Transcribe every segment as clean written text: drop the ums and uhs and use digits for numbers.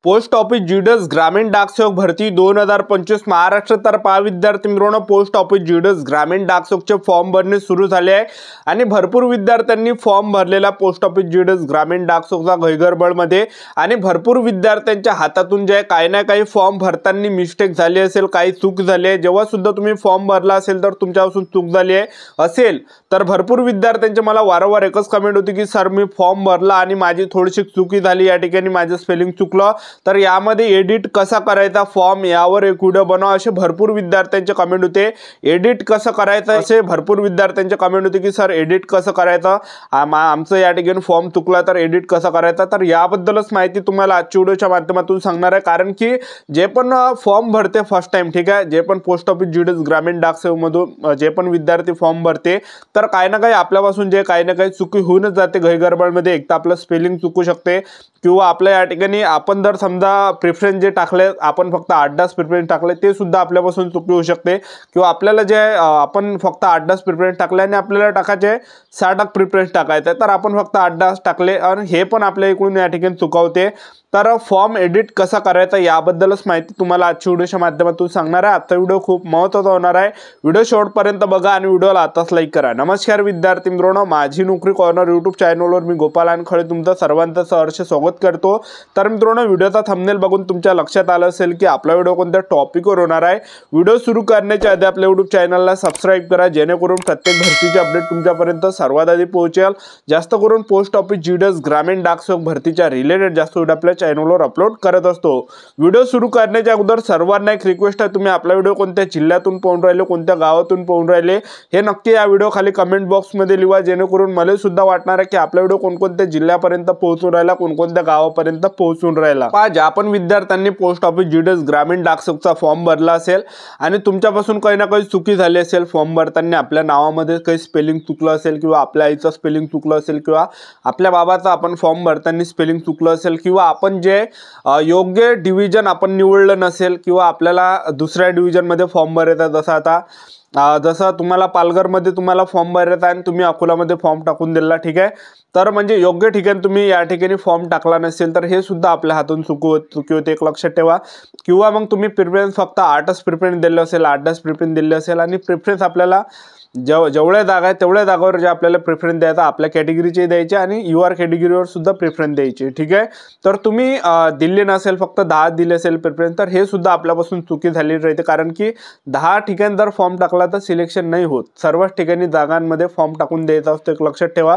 Post office GDS ग्रामीण डाकसेवक भरती 2025 महाराष्ट्र तर्फे विद्यार्थी मित्रांनो पोस्ट ऑफिस जीडीएस ग्रामीण डाकसेवकचे फॉर्म भरणे सुरू झाले आहे आणि भरपूर विद्यार्थ्यांनी फॉर्म भरलेला पोस्ट ऑफिस जीडीएस ग्रामीण डाकसेवकचा गैरगडबडमध्ये आणि भरपूर विद्यार्थ्यांच्या हातातून जे काही ना काही फॉर्म भरताना मिस्टेक झाली असेल, काही चूक झाली आहे, जेव्हा सुद्धा तुम्ही फॉर्म भरला असेल तर तुमच्यापासून चूक झाली आहे असेल तर भरपूर विद्यार्थ्यांचे मला वारंवार एकच कमेंट होती की सर मी फॉर्म भरला आणि माझी थोडीशी चुकी झाली, या ठिकाणी माझं स्पेलिंग चुकलं, तर यामध्ये एडिट कसा करायचा फॉर्म यावर एक व्हिडिओ बनवा असे भरपूर विद्यार्थ्यांचे कमेंट होते। एडिट कसं करायचं असे भरपूर विद्यार्थ्यांचे कमेंट होते की सर एडिट कसं करायचं, आमचं या ठिकाणी फॉर्म चुकला तर एडिट कसं करायचा, तर याबद्दलच माहिती तुम्हाला आजच्या व्हिडिओच्या माध्यमातून सांगणार आहे। कारण की जे पण फॉर्म भरते फर्स्ट टाइम, ठीक आहे, जे पण पोस्ट ऑफिस जीडीएस ग्रामीण डाकसेवक मधून जे पण विद्यार्थी फॉर्म भरते तर काही ना काही आपल्यापासून जे काही ना काही चुकी होऊनच जाते गैरगडबडमध्ये। एक तर आपलं स्पेलिंग चुकू शकते किंवा आपल्या या ठिकाणी आपण जर समजा प्रेफरन्स जे टाकले आपण फक्त 8-10 प्रेफरन्स टाकले ते सुद्धा आपल्यापासून चुकी होऊ शकते किंवा आपल्याला जे आपण फक्त 8-10 प्रेफरन्स टाकले आणि आपल्याला टाकायचे 6 प्रेफरन्स टाकायचे तर आपण फक्त 8-10 टाकले आणि हे पण आपल्या इकडून या ठिकाणी चुकवते। तर फॉर्म एडिट कसा करायचा याबद्दलच माहिती तुम्हाला आजच्या व्हिडिओच्या माध्यमातून सांगणार आहे। आजचा व्हिडिओ खूप महत्त्वाचा होणार आहे, व्हिडिओ शेवटपर्यंत बघा आणि व्हिडिओला आताच लाईक करा। नमस्कार विद्यार्थी मित्रांनो, माझी नोकरी कॉर्नर यूट्यूब चॅनलवर मी गोपाल अनखळे तुमचं सर्वांचं सहर्ष स्वागत करतो। तर मित्रांनो व्हिडिओचा थंबनेल बघून तुमच्या लक्षात आलं असेल की आपला व्हिडिओ कोणत्या टॉपिकवर होणार आहे। व्हिडिओ सुरू करण्याच्या आधी आपल्या यूट्यूब चॅनलला सबस्क्राइब करा जेणेकरून प्रत्येक भरतीची अपडेट तुमच्यापर्यंत सर्वात आधी पोहोचेल। जास्त करून पोस्ट ऑफिस जीडीएस ग्रामीण डाकसेवक भरतीच्या रिलेटेड जास्त व्हिडिओ आपल्या चॅनलवर अपलोड करत असतो। व्हिडिओ सुरू करण्याच्या अगोदर सर्वांना एक रिक्वेस्ट आहे, तुम्ही आपला व्हिडिओ कोणत्या जिल्ह्यातून पाहून राहिले, कोणत्या गावातून पाहून राहिले हे नक्की या व्हिडिओ खाली कमेंट बॉक्स मध्ये लिहा जेणेकरून मला सुद्धा वाटणार आहे की आपला व्हिडिओ कोणकोणत्या जिल्ह्यापर्यंत पोहोचून राहिला, कोणकोणत्या गावापर्यंत पोहोचून राहिला। ज्या पण विद्यार्थ्यांनी पोस्ट ऑफिस जीडीएस ग्रामीण डाकसेवकचा फॉर्म भरला असेल आणि तुमच्यापासून काही ना काही चुकी झाली असेल, फॉर्म भरताना आपल्या नावामध्ये काही स्पेलिंग चुकलं असेल किंवा आपल्या आईचं स्पेलिंग चुकलं असेल किंवा आपल्या बाबाचं आपण फॉर्म भरताना स्पेलिंग चुकलं असेल किंवा आपण जे योग्य डिव्हिजन आपण निवडलं नसेल किंवा आपल्याला दुसऱ्या डिव्हिजनमध्ये फॉर्म भरायचा, जसं तुम्हाला पालघरमध्ये तुम्हाला फॉर्म भरायचा आणि तुम्ही अकोलामध्ये फॉर्म टाकून दिला, ठीक आहे, तर म्हणजे योग्य ठिकाणी तुम्ही या ठिकाणी फॉर्म टाकला नसेल तर हे सुद्धा आपल्या हातून चुकी होते, एक लक्षात ठेवा। किंवा मग तुम्ही प्रेफरन्स फक्त 8च प्रेफरन्स दिले असेल, 8-10 प्रेफरन्स दिले असेल आणि प्रेफरन्स आपल्याला जेवढ्या जागा आहेत तेवढ्या जागावर जे आपल्याला प्रेफरन्स द्यायचा आपल्या कॅटेगरीचे द्यायचे आणि युआर कॅटेगरीवर सुद्धा प्रेफरन्स द्यायचे, ठीक आहे, तर तुम्ही दिले नसेल फक्त 10 दिले असेल प्रेफरन्स तर हे सुद्धा आपल्यापासून चुकी झाली राहते। कारण की 10 ठिकाणी जर फॉर्म टाकला तर सिलेक्शन नाही होत, सर्वच ठिकाणी जागांमध्ये फॉर्म टाकून द्यायचा असतो, एक लक्षात ठेवा।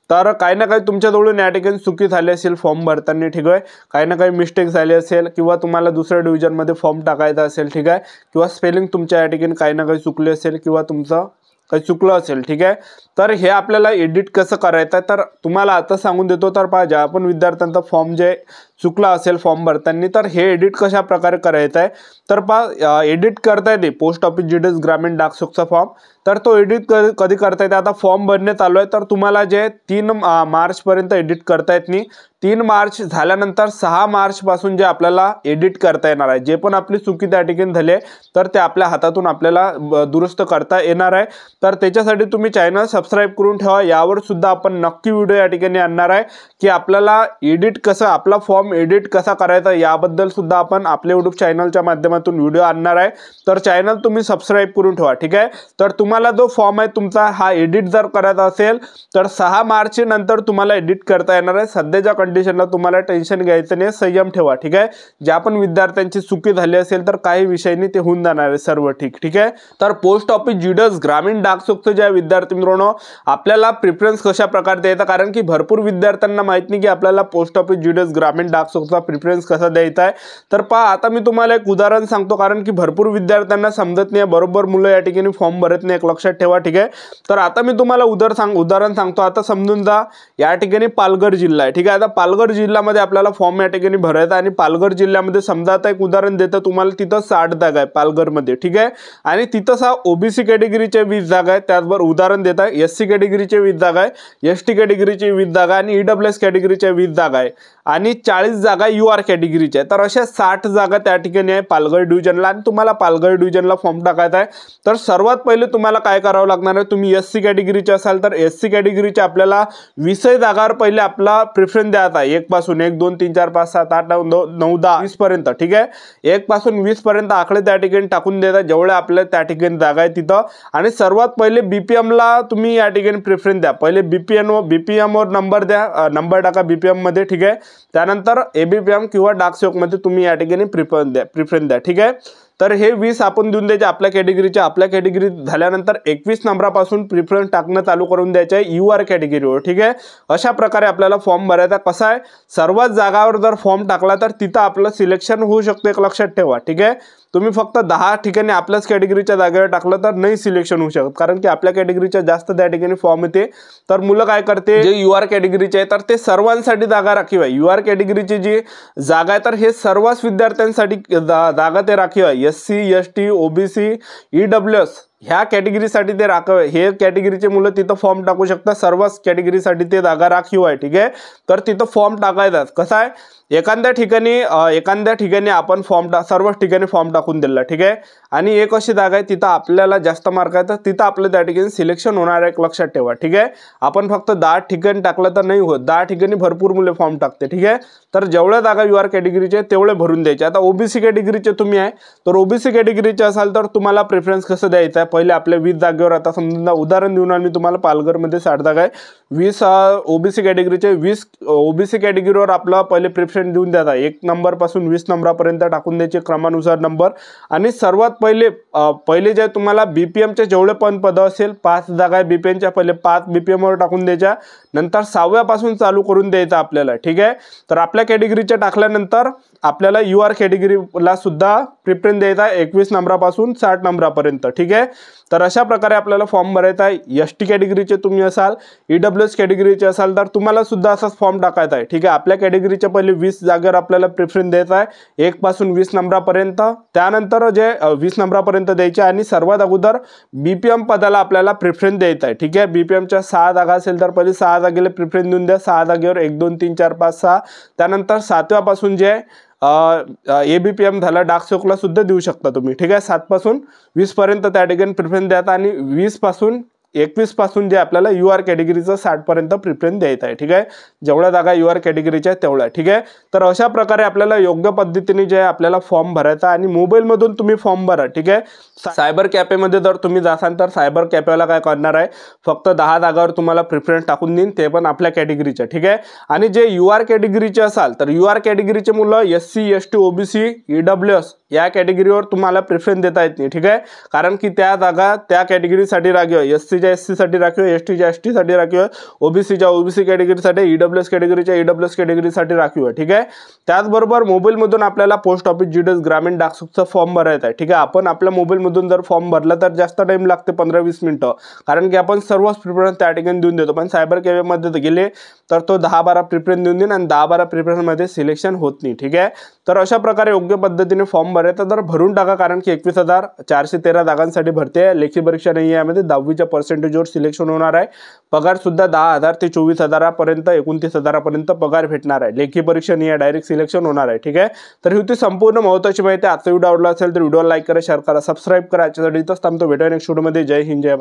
तर काही ना काही तुमच्याजवळून या ठिकाणी चुकी झाली असेल फॉर्म भरताना, ठीक आहे, काही ना काही मिस्टेक झाली असेल किंवा तुम्हाला दुसऱ्या डिव्हिजनमध्ये फॉर्म टाकायचा असेल, ठीक आहे, किंवा स्पेलिंग तुमच्या या ठिकाणी काही ना काही चुकले असेल किंवा तुमचं काही चुकलं असेल, ठीक आहे, तर हे आपल्याला एडिट कसं करायचं तर तुम्हाला आता सांगून देतो। तर पहा ज्या पण विद्यार्थ्यांचा फॉर्म जे चुकला असेल फॉर्म भरताना तर हे एडिट कशा प्रकारे करायचं आहे तर पहा एडिट करता येते पोस्ट ऑफिस जीडीएस ग्रामीण डाकसेवकचा फॉर्म, तर तो एडिट कधी करता येते, आता फॉर्म भरणे चालू आहे तर तुम्हाला जे 3 मार्च पर्यंत एडिट करता येत नाही, 3 मार्च झाल्यानंतर 6 मार्च पासून जे आपल्याला एडिट करता येणार आहे, जे पण आपली चुकी त्या ठिकाणी झाली तर ते आपल्या हातातून आपल्याला दुरुस्त करता येणार आहे। तर त्याच्यासाठी तुम्ही चॅनल सबस्क्राइब करून ठेवा, यावर सुद्धा आपण नक्की व्हिडिओ या ठिकाणी आणणार आहे की आपल्याला एडिट कसं, आपला फॉर्म एडिट कसा करायचा याबद्दल सुद्धा आपण आपल्या यूट्यूब चॅनलच्या माध्यमातून व्हिडिओ आणणार आहे। तर चॅनल तुम्ही सबस्क्राइब करून ठेवा, ठीक आहे। तर तुम्हाला जो फॉर्म आहे तुमचा हा एडिट जर करायचा असेल तर 6 मार्च नंतर तुम्हाला एडिट करता येणार आहे। सध्याच्या कंडिशनला तुम्हाला टेन्शन घ्यायचं नाही, संयम ठेवा, ठीक आहे। ज्या पण विद्यार्थ्यांची चुकी झाली असेल तर काही विषयाने ते होऊन जाणार आहे सर्व ठीक आहे। तर पोस्ट ऑफिस जीडीएस ग्रामीण डाकसेवकचे ज्या विद्यार्थी मित्रांनो आपल्याला प्रेफरन्स कशा प्रकारे द्यायचा, कारण की भरपूर विद्यार्थ्यांना माहित नाही की आपल्याला पोस्ट ऑफिस जीडीएस ग्रामीण डाकसेवकचा प्रेफरन्स कसा द्यायचा आहे। तर पहा आता मी तुम्हाला एक उदाहरण सांगतो, कारण की भरपूर विद्यार्थ्यांना समजत नाही, बरोबर मुलं या ठिकाणी फॉर्म भरत नाही, एक लक्षात ठेवा, ठीक आहे। तर आता मी तुम्हाला उदाहरण सांगतो, आता समजून जा या ठिकाणी पालघर जिल्हा आहे, ठीक आहे, आता पालघर जिल्ह्यामध्ये आपल्याला फॉर्म या ठिकाणी भरायचा आणि पालघर जिल्ह्यामध्ये समजा आता एक उदाहरण देतो तुम्हाला, तिथं 60 जागा आहे पालघरमध्ये, ठीक आहे, आणि तिथं ओबीसी कॅटेगरीचे 20 जागा आहे, त्याचबरोबर उदाहरण देत आहे एससी कॅटेगरीचे 20 जागा आहे, एसटी कॅटेगरीचे 20 जागा आणि ईडब्ल्यूएस कॅटेगरीच्या 20 जागा आहे आणि 40 जागा युआर कॅटेगरीच्या आहे। तर अशा 60 जागा त्या ठिकाणी आहे पालघर डिव्हिजनला आणि तुम्हाला पालघर डिव्हिजनला फॉर्म टाकायचा आहे। तर सर्वात पहिले तुम्हाला काय करावं लागणार आहे, तुम्ही एससी कॅटेगरीचे असाल तर एससी कॅटेगरीच्या आपल्याला विषय जागावर पहिले आपला प्रेफरन्स द्यायचा आता 1 पासून 1 2 3 4 5 7 8 9 9 10 20 पर्यंत, ठीक आहे। 1 पासून 20 पर्यंत आकडे त्या ठिकाणी टाकून देता, जेवढे आपल्या त्या ठिकाणी जागा आहे तिथं। आणि सर्वात पहिले बीपीएम ला तुम्ही या ठिकाणी प्रेफरन्स द्या। पहिले बीपीएम वर नंबर द्या, नंबर टाका बीपीएम मध्ये, ठीक आहे। त्यानंतर एबीपीएम किंवा डाक सेवक मध्ये तुम्ही या ठिकाणी प्रेफरन्स द्या, ठीक आहे। तर हे 20 आपण देऊन द्यायचे आपल्या कॅटेगरीच्या। आपल्या कॅटेगरी झाल्यानंतर 21 नंबरापासून प्रेफरन्स टाकणं चालू करून द्यायचं आहे यूआर कॅटेगरीवर, ठीक आहे। अशा प्रकारे आपल्याला फॉर्म भरायचा। कसा आहे, सर्वच जागावर जर फॉर्म टाकला तर तिथं आपलं सिलेक्शन होऊ शकतं, एक लक्षात ठेवा, ठीक आहे। तुम्ही फक्त 10 ठिकाणी आपल्याच कॅटेगरीच्या जागेवर टाकलं तर नाही सिलेक्शन होऊ शकत, कारण की आपल्या कॅटेगरीच्या जास्त त्या ठिकाणी फॉर्म येते। तर मुलं काय करते, जे यूआर कॅटेगरीचे आहे तर ते सर्वांसाठी जागा राखीव आहे। यूआर कॅटेगरीची जी जागा आहे तर हे सर्वच विद्यार्थ्यांसाठी जागा ते राखीव आहे। एससी एसटी ओबीसी ईडब्ल्यूएस ह्या कॅटेगरीसाठी ते राखीव आहे। हे कॅटेगरीचे मुलं तिथं फॉर्म टाकू शकतात, सर्वच कॅटेगरीसाठी ते जागा राखीव आहे, ठीक आहे। तर तिथं फॉर्म टाकायचा। कसं आहे, एखाद्या ठिकाणी आपण सर्वच ठिकाणी फॉर्म टाकून दिला, ठीक आहे। आणि एक अशी जागा आहे तिथं आपल्याला जास्त मार्क आहे तर तिथं आपलं त्या ठिकाणी सिलेक्शन होणार आहे, एक लक्षात ठेवा, ठीक आहे। आपण फक्त 10 ठिकाणी टाकलं तर नाही होत, 10 ठिकाणी भरपूर मुले फॉर्म टाकते, ठीक आहे। तर जेवढ्या जागा यूआर कॅटेगरीचे तेवढे भरून द्यायचे। आता ओबीसी कॅटेगरीचे तुम्ही आहे तर ओबीसी कॅटेगरीचे असाल तर तुम्हाला प्रेफरन्स कसं द्यायचं आहे, पहिले आपल्या 20 जागेवर, आता समजा उदाहरण देऊन मी तुम्हाला पालघरमध्ये 60 जागा आहे, 20 ओबीसी कॅटेगरीचे, 20 ओबीसी कॅटेगरीवर आपला पहिले प्रेफरन्स देऊन द्यायचा। 1 नंबरपासून 20 नंबरापर्यंत टाकून द्यायचे क्रमानुसार नंबर। आणि सर्वात पहिले जे तुम्हाला बीपीएमचे जेवढे पण पद असेल, 5 जागा आहे बीपीएमच्या, पहिले 5 बीपीएम वर टाकून द्यायच्या, नंतर 6व्या पासून चालू करून द्यायचं आपल्याला, ठीक आहे। तर आपल्या कॅटेगरीच्या टाकल्यानंतर आपल्याला यूआर कॅटेगरीला सुद्धा प्रेफरन्स द्यायचा 21 नंबरापासून 60 नंबरापर्यंत, ठीक आहे। तर अशा प्रकारे आपल्याला फॉर्म भरायचा आहे। एसटी कॅटेगरीचे तुम्ही असाल, ईडब्ल्यूएस कॅटेगरीचे असाल तर तुम्हाला सुद्धा असाच फॉर्म टाकायचा आहे, ठीक आहे। आपल्या कॅटेगरीच्या पहिले 20 जागेवर आपल्याला प्रेफरन्स द्यायचा आहे 1 पासून 20 नंबरापर्यंत, त्यानंतर जे 20 नंबरापर्यंत द्यायचे आणि सर्वात अगोदर बीपीएम पदाला आपल्याला प्रेफरन्स द्यायचा आहे, ठीक आहे। बीपीएमच्या 6 जागा असेल तर पहिले 6 जागेला प्रेफरन्स देऊन द्या। 6 जागेवर 1 2 3 4 5 6, त्यानंतर 7व्या पासून जे एबीपीएम झाला डाक सेवकला सुद्धा देऊ शकता तुम्ही, ठीक आहे। 7 पासून 20 पर्यंत त्या ठिकाणी प्रेफरन्स द्यायचा आणि 20 पासून 21 पासून जे आपल्याला यूआर कॅटेगरीचं 60 पर्यंत प्रेफरन्स द्यायचा आहे, ठीक आहे। जेवढ्या जागा यूआर कॅटेगरीच्या आहेत तेवढ्या, ठीक आहे। तर अशा प्रकारे आपल्याला योग्य पद्धतीने जे आपल्याला फॉर्म भरायचा आणि मोबाईलमधून तुम्ही फॉर्म भरा, ठीक आहे। सायबर कॅफेमध्ये जर तुम्ही जासाल तर सायबर कॅफेला काय करणार आहे, फक्त 10 जागावर तुम्हाला प्रेफरन्स टाकून देईन, ते पण आपल्या कॅटेगरीच्या, ठीक आहे। आणि जे यूआर कॅटेगरीचे असाल तर यूआर कॅटेगरीचे मुलं एससी एसटी ओबीसी ईडब्ल्यूएस या कॅटेगरीवर तुम्हाला प्रेफरन्स देता येत नाही, ठीक आहे। कारण की त्या जागा त्या कॅटेगरीसाठी राखीव आहे। एससीच्या एससीसाठी राखीव, एसटीच्या एसटीसाठी राखीव, ओबीसीच्या ओबीसी कॅटेगरीसाठी, ईडब्ल्यूएस कॅटेगरीच्या ईडब्ल्यूएस कॅटेगरीसाठी राखीव आहे, ठीक आहे। त्याचबरोबर मोबाईलमधून आपल्याला पोस्ट ऑफिस जीडीएस ग्रामीण डाक सेवकचा फॉर्म भरायचा आहे, ठीक आहे। आपण आपल्या मोबाईलमधून जर फॉर्म भरला तर जास्त टाइम लागते, 15-20 मिनिटं, कारण की आपण सर्वच प्रेफरन्स त्या ठिकाणी देऊन देतो। पण सायबर कॅफेमध्ये गेले तर तो 10-12 प्रेफरन्स देऊन देईन आणि 10-12 प्रेफरन्समध्ये सिलेक्शन होत नाही, ठीक आहे। तर अशा प्रकारे योग्य पद्धतीने फॉर्म भरायचा तर भरून टाका, कारण की 21,413 जागांसाठी भरती आहे। लेखी परीक्षा नाही आहे, यामध्ये 10वीच्या पर्सेंटेजवर सिलेक्शन होणार आहे। पगार सुद्धा 10,000 ते 24,000 पर्यंत 29,000 पर्यंत पगार भेटणार आहे। लेखी परीक्षा नाही आहे, डायरेक्ट सिलेक्शन होणार आहे, ठीक आहे। तर ही होती संपूर्ण महत्त्वाची माहिती। आजचा व्हिडिओ आवडला असेल तर व्हिडिओला लाईक करा, शेअर करा, सबस्क्राईब करा। याच्यासाठी इथंच थांबतो, भेटूया नेक्स्ट व्हिडिओमध्ये। जय हिंद, जय भारत।